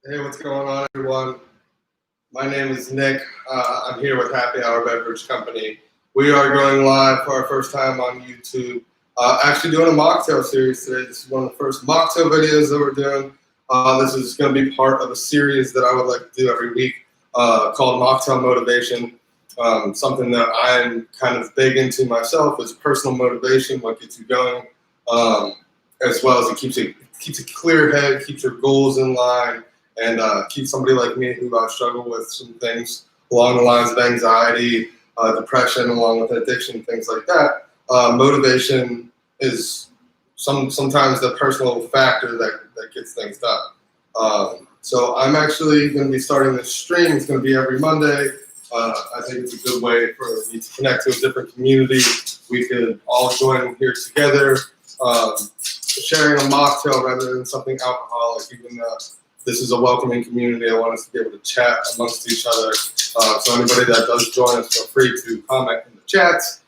Hey, what's going on, everyone? My name is Nick. I'm here with Happy Hour Beverage Company. We are going live for our first time on YouTube. Actually doing a mocktail series today. This is one of the first mocktail videos that we're doing. This is going to be part of a series that I would like to do every week called Mocktail Motivation. Something that I'm kind of big into myself is personal motivation, what gets you going, as well as it keeps a clear head, keeps your goals in line, and keep somebody like me who struggle with some things along the lines of anxiety, depression, along with addiction, things like that. Motivation is sometimes the personal factor that gets things done. So I'm actually going to be starting this stream. It's going to be every Monday. I think it's a good way for me to connect to a different community. We could all join here together, sharing a mocktail rather than something alcoholic, even this is a welcoming community. I want us to be able to chat amongst each other. So anybody that does join us, feel free to comment in the chats.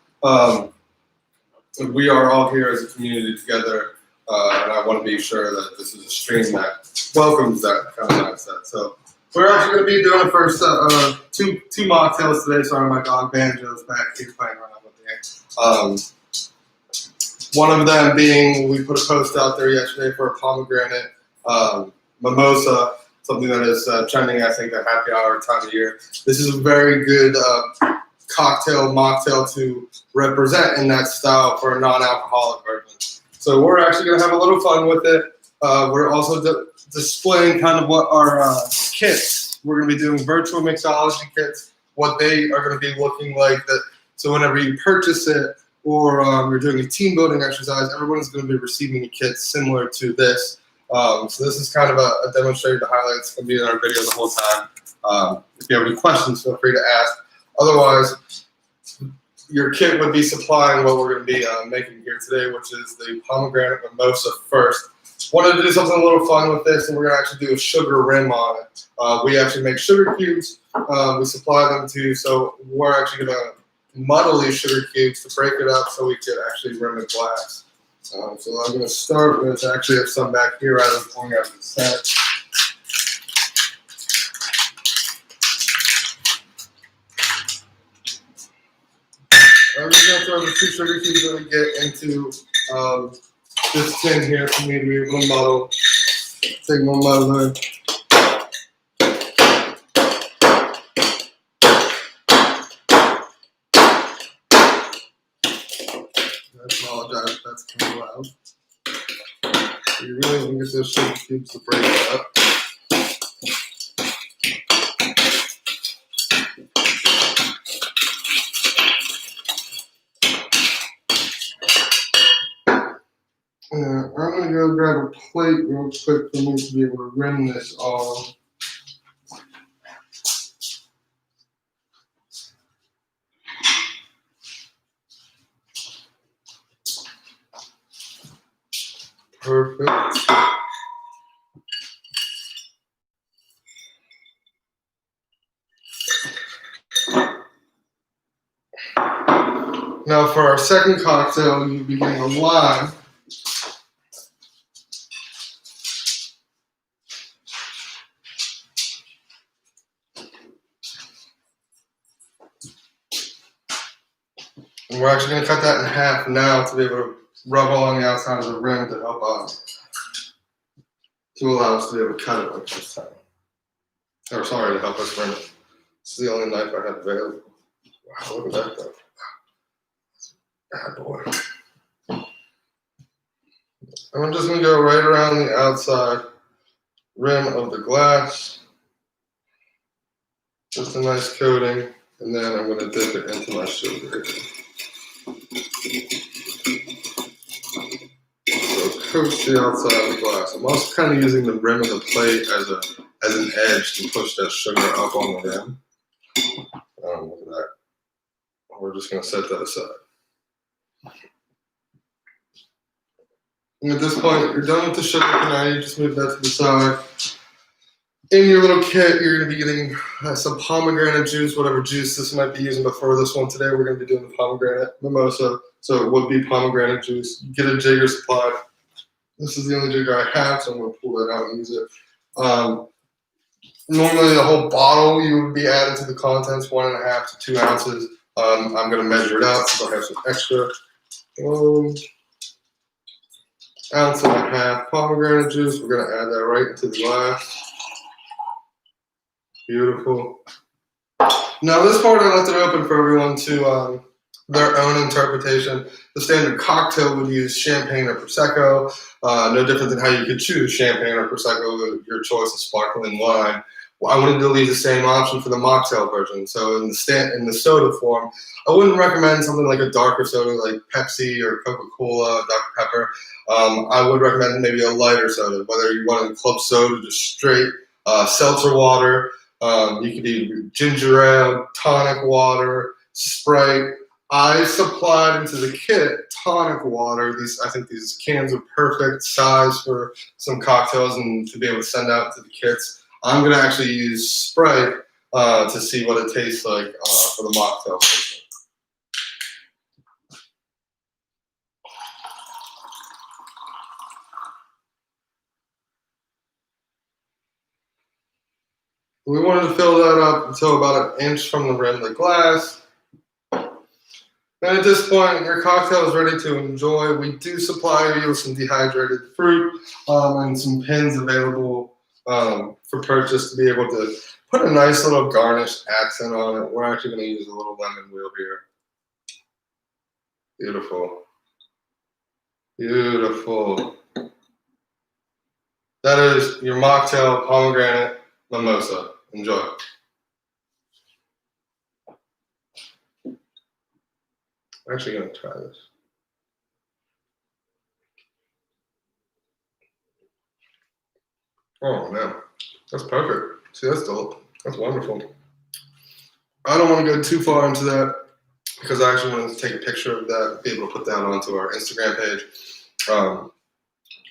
We are all here as a community together, and I want to be sure that this is a stream that welcomes that kind of mindset. So we're actually going to be doing the first two mocktails today. Sorry, my dog Banjo's back. He's playing around with me. One of them being, we put a post out there yesterday for a pomegranate mimosa, something that is trending, I think, at happy hour time of year. This is a very good mocktail to represent in that style for a non-alcoholic version. So we're actually going to have a little fun with it. We're also displaying kind of what our kits. We're going to be doing virtual mixology kits, what they are going to be looking like. So whenever you purchase it or you're doing a team building exercise, everyone's going to be receiving a kit similar to this. So this is kind of a demonstrator to highlight. It's going to be in our video the whole time. If you have any questions, feel free to ask. Otherwise, your kit would be supplying what we're going to be making here today, which is the pomegranate mimosa first. Wanted to do something a little fun with this, and we're going to actually do a sugar rim on it. We actually make sugar cubes. We supply them to, so we're actually going to muddle these sugar cubes to break it up so we could actually rim a glass. So I'm going to start with, actually have some back here rather than pulling out the set. I'm just going to throw the two sugar cubes that we get into this tin here for me to be able to muddle. Take my muddler. I apologize if that's kind of loud. So you really want to get those sugar cubes to break it up. I'm going to go grab a plate real quick for me to be able to rim this on. Perfect. Now for our second cocktail, you'll be getting a lime. And we're actually going to cut that in half now to be able to rub along the outside of the rim to help to allow us to be able to cut it like this time. Or sorry, to help us rim it. This is the only knife I have available. Wow, look at that though. Bad boy. And I'm just going to go right around the outside rim of the glass. Just a nice coating. And then I'm going to dip it into my sugar. So coat the outside of the glass. I'm also kind of using the rim of the plate as an edge to push that sugar up on the rim. Look at that. We're just going to set that aside. And at this point, you're done with the sugar. Now you just move that to the side. In your little kit, you're going to be getting some pomegranate juice, whatever juice this might be using before this one. Today, we're going to be doing the pomegranate mimosa, so it would be pomegranate juice. Get a jigger supplied. This is the only jigger I have, so I'm going to pull that out and use it. Normally, the whole bottle you would be adding to the contents, 1.5 to 2 ounces. I'm going to measure it out since I have some extra. 1.5 ounces pomegranate juice. We're going to add that right into the glass. Beautiful. Now, this part I left it open for everyone to their own interpretation. The standard cocktail would use champagne or prosecco. No different than how you could choose champagne or prosecco, your choice of sparkling wine. I wanted to leave the same option for the mocktail version. So in the soda form, I wouldn't recommend something like a darker soda like Pepsi or Coca-Cola, Dr. Pepper. I would recommend maybe a lighter soda, whether you want a club soda, just straight seltzer water. You could do ginger ale, tonic water, Sprite. I supplied into the kit tonic water. I think these cans are perfect size for some cocktails and to be able to send out to the kits. I'm going to actually use Sprite to see what it tastes like for the mocktail version. We wanted to fill that up until about 1 inch from the rim of the glass. And at this point, your cocktail is ready to enjoy. We do supply you with some dehydrated fruit and some pins available for purchase to be able to put a nice little garnish accent on it. We're actually going to use a little lemon wheel here. Beautiful. Beautiful. That is your Mocktail Pomegranate Mimosa. Enjoy. I'm actually going to try this. Oh man, that's perfect. See, that's wonderful. I don't want to go too far into that because I actually want to take a picture of that, be able to put that onto our Instagram page.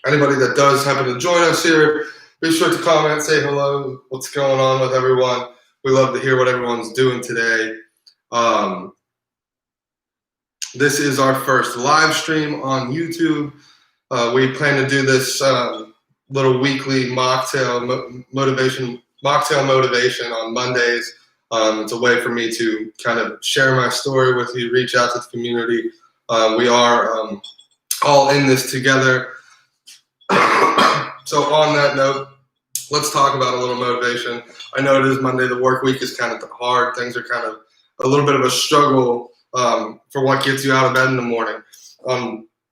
Anybody that does happen to join us here, be sure to comment, say hello, what's going on with everyone. We love to hear what everyone's doing today. This is our first live stream on YouTube. We plan to do this little weekly mocktail motivation on Mondays. It's a way for me to kind of share my story with you, reach out to the community. We are all in this together. So on that note, let's talk about a little motivation. I know it is Monday. The work week is kind of hard. Things are kind of a little bit of a struggle for what gets you out of bed in the morning.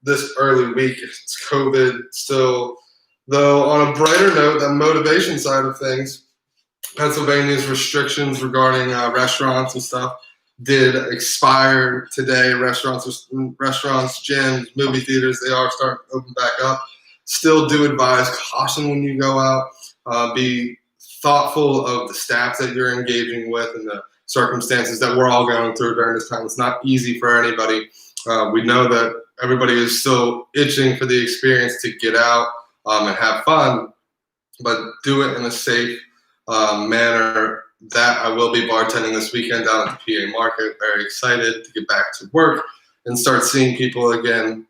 This early week, it's COVID still. Though on a brighter note, the motivation side of things, Pennsylvania's restrictions regarding restaurants and stuff did expire today. Restaurants, gyms, movie theaters, they are starting to open back up. Still do advise caution when you go out. Be thoughtful of the staff that you're engaging with and the circumstances that we're all going through during this time. It's not easy for anybody. We know that everybody is still itching for the experience to get out and have fun, but do it in a safe manner. That I will be bartending this weekend down at the PA Market. Very excited to get back to work and start seeing people again.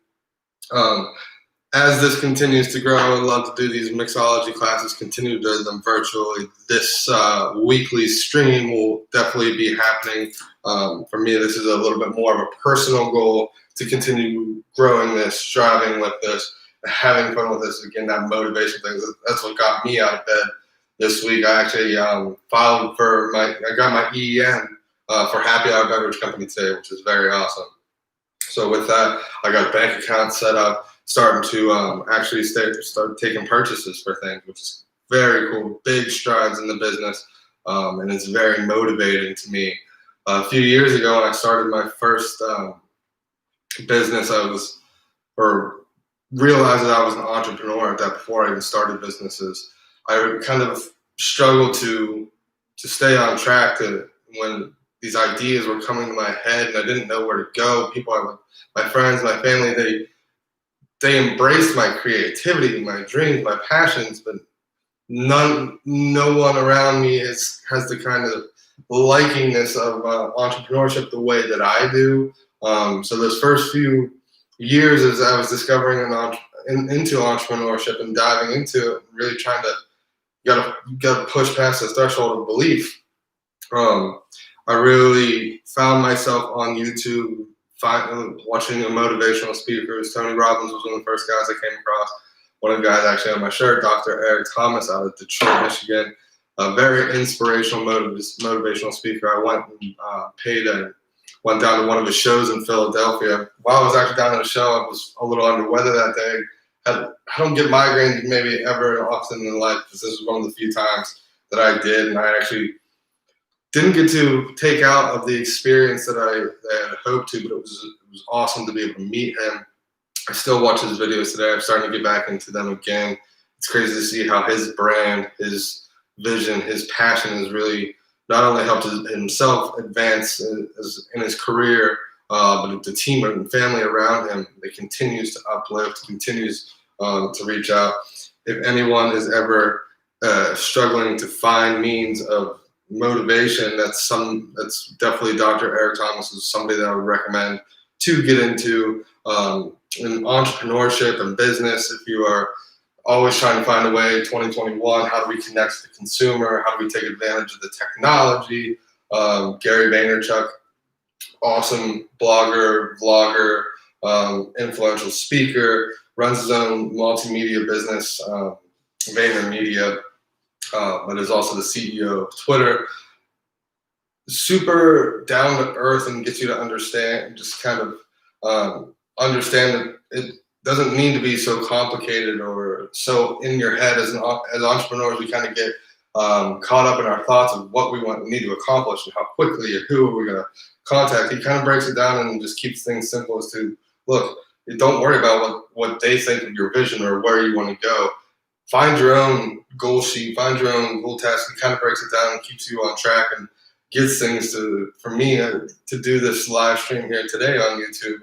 As this continues to grow, I would love to do these mixology classes, continue to do them virtually. This weekly stream will definitely be happening. For me, this is a little bit more of a personal goal to continue growing this, striving with this, having fun with this. Again, that motivation thing, that's what got me out of bed this week. I actually filed for I got my EEN for Happy Hour Beverage Company today, which is very awesome. So with that, I got a bank account set up, starting to actually start taking purchases for things, which is very cool. Big strides in the business, and it's very motivating to me. A few years ago, when I started my first business, realized that I was an entrepreneur at that before I even started businesses. I kind of struggled to stay on track when these ideas were coming to my head and I didn't know where to go. People, my friends, my family, they embraced my creativity, my dreams, my passions, but no one around me has the kind of likingness of entrepreneurship the way that I do. So those first few years as I was discovering into entrepreneurship and diving into it, really trying to you gotta push past the threshold of belief. I really found myself on YouTube watching motivational speakers. Tony Robbins was one of the first guys I came across. One of the guys actually on my shirt, Dr. Eric Thomas out of Detroit, Michigan. A very inspirational, motivational speaker. I went and went down to one of his shows in Philadelphia. While I was actually down at the show, I was a little under weather that day. I don't get migraines maybe ever often in life, because this was one of the few times that I did, and I actually didn't get to take out of the experience that I had hoped to, but it was awesome to be able to meet him. I still watch his videos today. I'm starting to get back into them again. It's crazy to see how his brand, his vision, his passion has really not only helped himself advance in his career, but the team and family around him, that continues to uplift, continues to reach out. If anyone is ever struggling to find means of motivation, that's definitely Dr. Eric Thomas is somebody that I would recommend to get into in entrepreneurship and business. If you are always trying to find a way, 2021, how do we connect to the consumer? How do we take advantage of the technology? Gary Vaynerchuk, awesome blogger, vlogger, influential speaker, runs his own multimedia business, VaynerMedia, but is also the CEO of Twitter. Super down to earth and gets you to understand, just kind of understand that it doesn't need to be so complicated or so in your head. As entrepreneurs, we kind of get caught up in our thoughts of what we need to accomplish and how quickly and who are we going to contact. He kind of breaks it down and just keeps things simple as to, look, don't worry about what they think of your vision or where you want to go. Find your own goal sheet, find your own goal task. He kind of breaks it down and keeps you on track and gets things to, for me, to do this live stream here today on YouTube.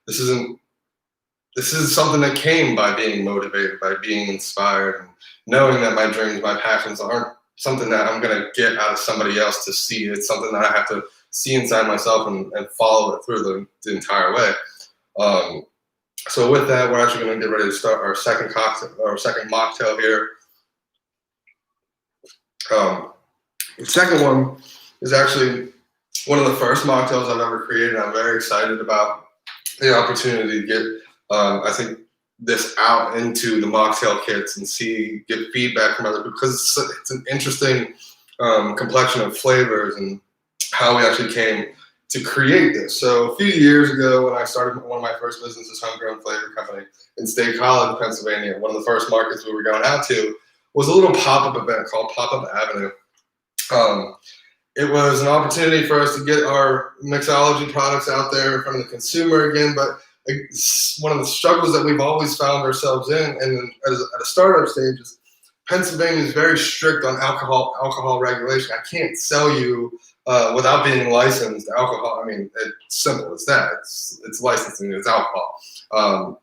This is something that came by being motivated, by being inspired, and knowing that my dreams, my passions aren't something that I'm going to get out of somebody else to see. It's something that I have to see inside myself and follow it through the entire way. So with that, we're actually going to get ready to start our second mocktail here. The second one is actually one of the first mocktails I've ever created. I'm very excited about the opportunity to get, I think, this out into the mocktail kits and get feedback from others, because it's an interesting complexion of flavors and how we actually came to create this. So a few years ago, when I started one of my first businesses, Homegrown Flavor Company in State College, Pennsylvania, one of the first markets we were going out to was a little pop-up event called Pop-Up Avenue. It was an opportunity for us to get our mixology products out there in front of the consumer again, but one of the struggles that we've always found ourselves in, and at a startup stage, is Pennsylvania is very strict on alcohol regulation. I can't sell you without being licensed alcohol. I mean, it's simple as that. It's licensing, it's alcohol.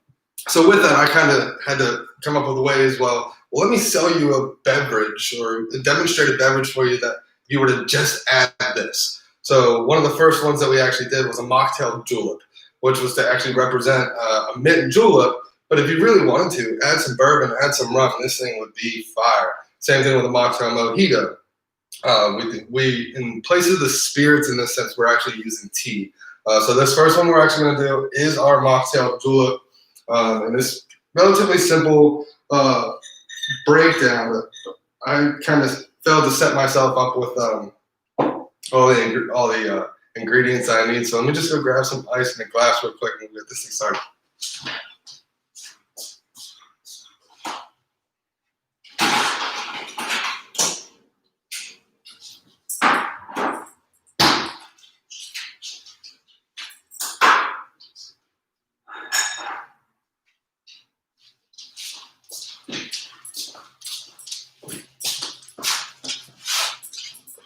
So with that, I kind of had to come up with ways. Well, let me sell you a beverage or a demonstrated beverage for you that you were to just add this. So one of the first ones that we actually did was a Mocktail Julep, which was to actually represent a mint julep. But if you really wanted to, add some bourbon, add some rum, and this thing would be fire. Same thing with a Mocktail Mojito. We in place of the spirits, in this sense, we're actually using tea. So this first one we're actually going to do is our Mocktail Julep. And this relatively simple breakdown that I kind of failed to set myself up with all the ingredients I need. So let me just go grab some ice in a glass real quick and we'll get this thing started.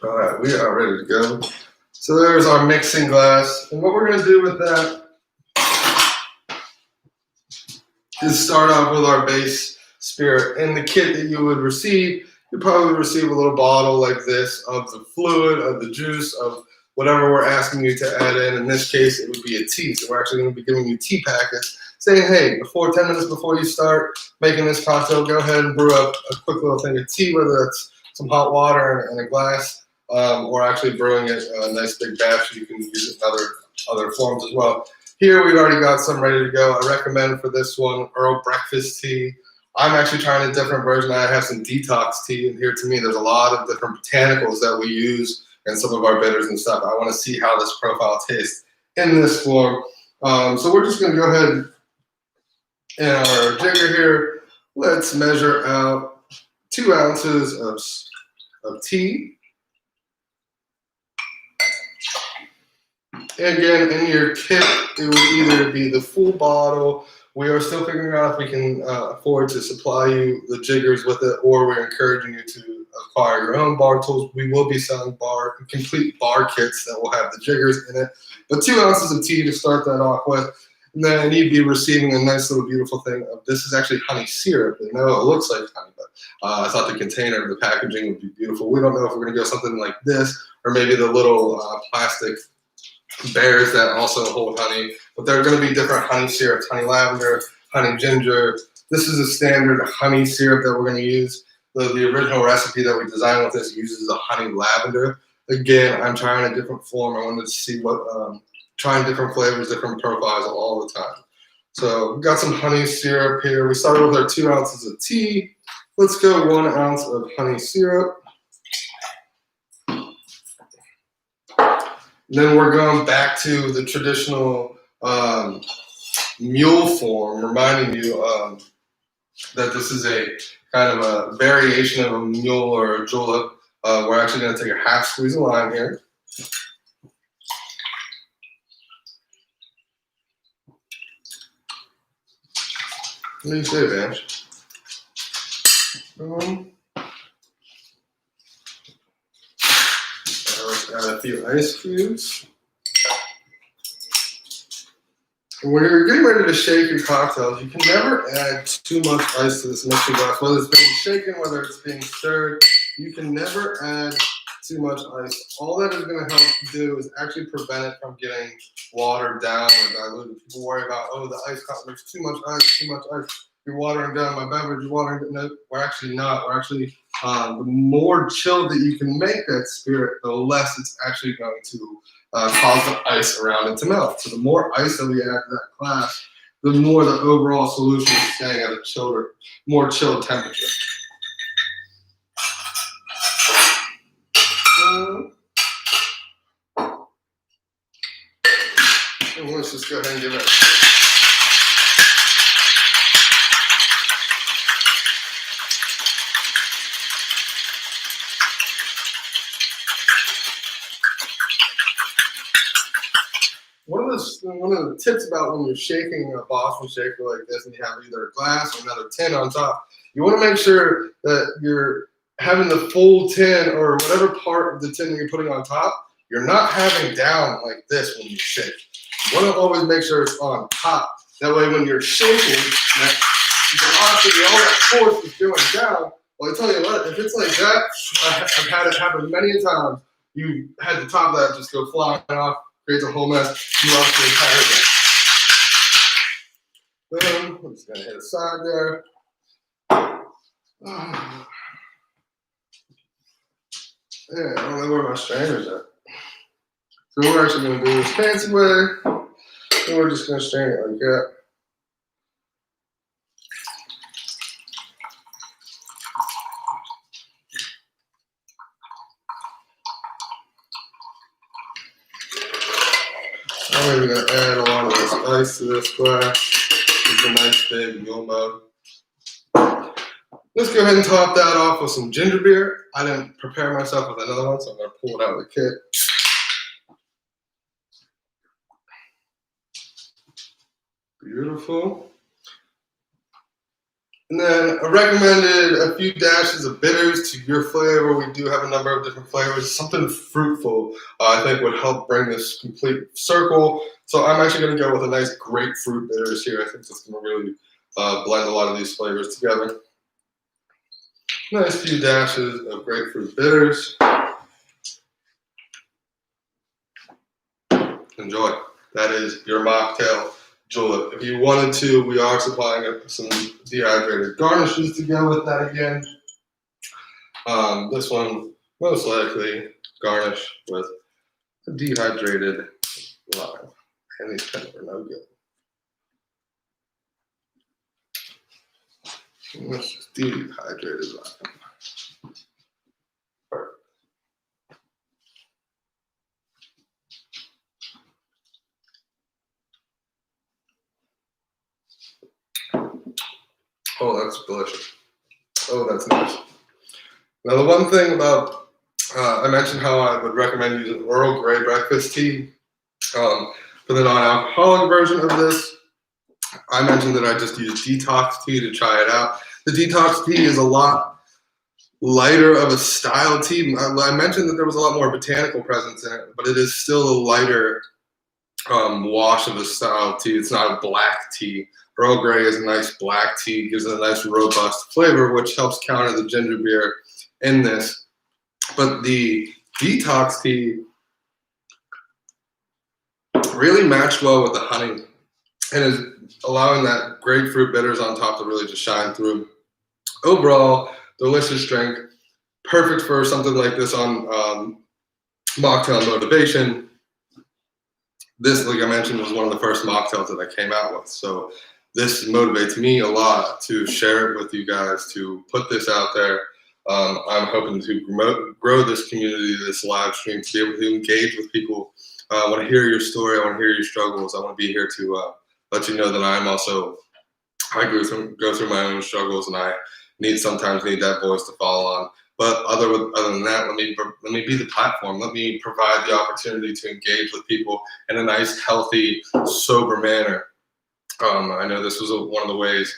All right, we are ready to go. So there's our mixing glass. And what we're going to do with that is start off with our base spirit. In the kit that you would receive, you probably receive a little bottle like this of the fluid, of the juice, of whatever we're asking you to add in. In this case, it would be a tea. So we're actually going to be giving you tea packets saying, hey, 10 minutes before you start making this cocktail, go ahead and brew up a quick little thing of tea, whether it's some hot water in a glass, or actually brewing it a nice big batch. You can use it in other forms as well. Here we've already got some ready to go. I recommend for this one Earl breakfast tea. I'm actually trying a different version. I have some detox tea in here. To me, there's a lot of different botanicals that we use in some of our bitters and stuff. I want to see how this profile tastes in this form. So we're just going to go ahead in our jigger here. Let's measure out 2 ounces of tea. Again, in your kit, it will either be the full bottle. We are still figuring out if we can afford to supply you the jiggers with it, or we're encouraging you to acquire your own bar tools. We will be selling complete bar kits that will have the jiggers in it. But 2 ounces of tea to start that off with. And then you'd be receiving a nice little beautiful thing. This is actually honey syrup. I know it looks like honey, but I thought the container, the packaging would be beautiful. We don't know if we're going to go something like this, or maybe the little plastic bears that also hold honey, but there are going to be different honey syrups, honey lavender, honey ginger. This is a standard honey syrup that we're going to use. The original recipe that we designed with this uses a honey lavender. Again, I'm trying a different form. I wanted to see trying different flavors, different profiles all the time. So we've got some honey syrup here. We started with our 2 ounces of tea. Let's go 1 ounce of honey syrup. Then we're going back to the traditional mule form, reminding you that this is a kind of a variation of a mule or a julep. We're actually going to take a half squeeze of lime here. What do you say, Vanch? Got a few ice cubes. When you're getting ready to shake your cocktails, you can never add too much ice to this mixing glass. Whether it's being shaken, whether it's being stirred, you can never add too much ice. All that is going to help do is actually prevent it from getting watered down or diluted. People worry about, oh, the ice cocktail, there's too much ice. You're watering down my beverage, you're watering it. No, we're actually not. We're actually, the more chilled that you can make that spirit, the less it's actually going to cause the ice around it to melt. So the more ice that we add to that glass, the more the overall solution is staying at a more chilled temperature. And let's just go ahead and give it. One of the tips about when you're shaking a Boston shaker like this and you have either a glass or another tin on top, you want to make sure that you're having the full tin or whatever part of the tin that you're putting on top, you're not having down like this when you shake. You want to always make sure it's on top. That way when you're shaking, that velocity, all that force is going down. Well, I tell you what, if it's like that, I've had it happen many a time. You had the top of that just go flying off. Creates a whole mess. You lost the entire thing. Boom. I'm just gonna hit a side there. Yeah, I don't know where my strainer's at. So we're actually gonna do this fancy way, and we're just gonna strain it like that. I'm even going to add a lot of this ice to this glass. It's a nice big mule mug. Let's go ahead and top that off with some ginger beer. I didn't prepare myself with another one, so I'm going to pull it out of the kit. Beautiful. And then I recommended a few dashes of bitters to your flavor. We do have a number of different flavors. Something fruitful, I think, would help bring this complete circle. So I'm actually going to go with a nice grapefruit bitters here. I think that's going to really blend a lot of these flavors together. Nice few dashes of grapefruit bitters. Enjoy. That is your mocktail Julep. If you wanted to, we are supplying some dehydrated garnishes to go with that again. This one, most likely, garnish with a dehydrated lime. And these pens are no good. This is dehydrated lime. Perfect. Oh, that's delicious. Oh, that's nice. Now, the one thing about, I mentioned how I would recommend using Earl Grey breakfast tea. For the non-alcoholic version of this, I mentioned that I just use detox tea to try it out. The detox tea is a lot lighter of a style tea. I mentioned that there was a lot more botanical presence in it, but it is still a lighter wash of a style tea. It's not a black tea. Earl Grey is a nice black tea, gives it a nice robust flavor, which helps counter the ginger beer in this. But the detox tea really matched well with the honey and is allowing that grapefruit bitters on top to really just shine through. Overall, delicious drink, perfect for something like this on Mocktail Motivation. This, like I mentioned, was one of the first mocktails that I came out with. So this motivates me a lot to share it with you guys, to put this out there. I'm hoping to grow this community, this live stream, to be able to engage with people. I want to hear your story. I want to hear your struggles. I want to be here to let you know that I go through my own struggles, and I sometimes need that voice to fall on. But other than that, let me be the platform. Let me provide the opportunity to engage with people in a nice, healthy, sober manner. I know this was one of the ways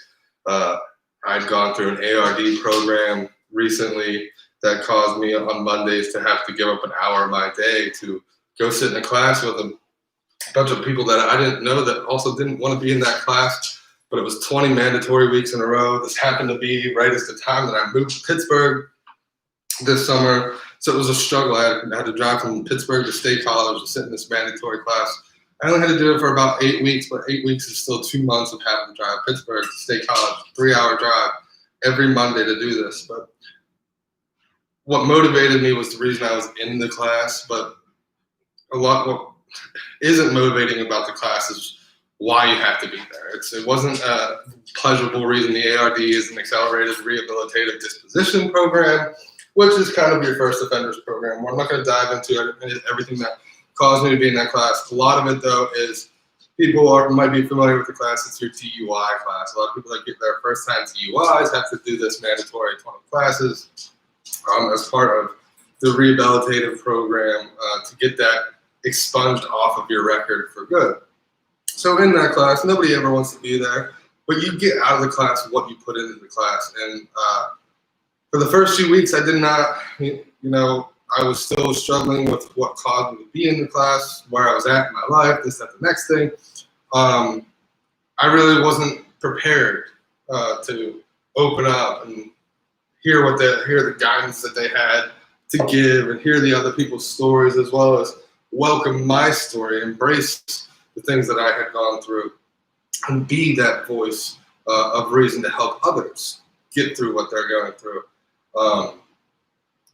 I'd gone through an ARD program recently that caused me on Mondays to have to give up an hour of my day to go sit in a class with a bunch of people that I didn't know that also didn't want to be in that class. But it was 20 mandatory weeks in a row. This happened to be right at the time that I moved to Pittsburgh this summer. So it was a struggle. I had to drive from Pittsburgh to State College to sit in this mandatory class. I only had to do it for about 8 weeks, but 8 weeks is still 2 months of having to drive Pittsburgh to State College, 3-hour drive every Monday to do this. But what motivated me was the reason I was in the class, but what isn't motivating about the class is why you have to be there. It wasn't a pleasurable reason. The ARD is an accelerated rehabilitative disposition program, which is kind of your first offenders program. I'm not going to dive into everything that caused me to be in that class. A lot of it, though, is people might be familiar with the class. It's your DUI class. A lot of people that get their first time DUIs have to do this mandatory 20 classes as part of the rehabilitative program to get that expunged off of your record for good. So in that class, nobody ever wants to be there, but you get out of the class what you put into the class. And for the first few weeks, I did not, I was still struggling with what caused me to be in the class, where I was at in my life, this, that, the next thing. I really wasn't prepared to open up and hear the guidance that they had to give and hear the other people's stories, as well as welcome my story, embrace the things that I had gone through, and be that voice of reason to help others get through what they're going through.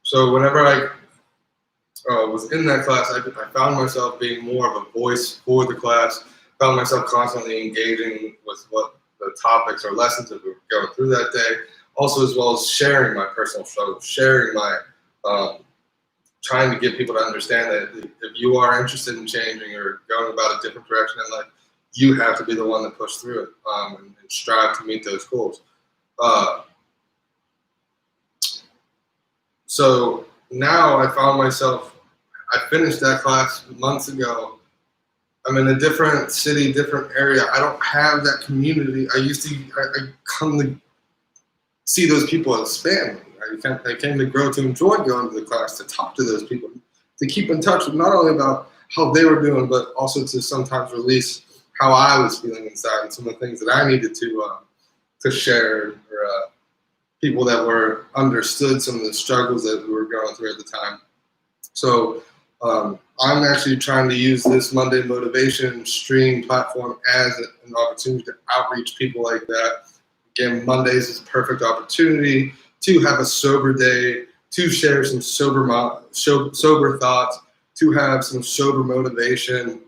So whenever I was in that class, I found myself being more of a voice for the class, found myself constantly engaging with what the topics or lessons that we were going through that day, also as well as sharing my personal struggles, sharing my trying to get people to understand that if you are interested in changing or going about a different direction in life, you have to be the one to push through it and strive to meet those goals. So now I found myself, I finished that class months ago. I'm in a different city, different area. I don't have that community. I come to see those people as family. I came to grow to enjoy going to the class, to talk to those people, to keep in touch with not only about how they were doing, but also to sometimes release how I was feeling inside and some of the things that I needed to share, or people that were understood some of the struggles that we were going through at the time. So a I'm actually trying to use this Monday Motivation stream platform as an opportunity to outreach people like that. Again, Mondays is a perfect opportunity to have a sober day, to share some sober thoughts, to have some sober motivation,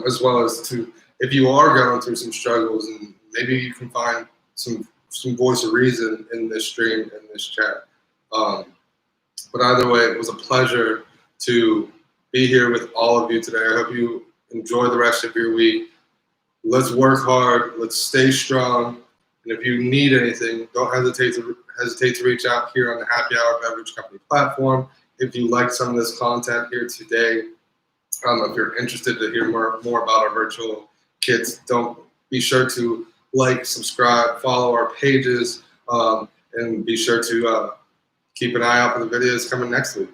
as well as to, if you are going through some struggles, and maybe you can find some voice of reason in this stream, in this chat. But either way, it was a pleasure to be here with all of you today. I hope you enjoy the rest of your week. Let's work hard. Let's stay strong. And if you need anything, don't hesitate to reach out here on the Happy Hour Beverage Company platform. If you like some of this content here today, if you're interested to hear more about our virtual kits, don't be sure to like, subscribe, follow our pages, and be sure to keep an eye out for the videos coming next week.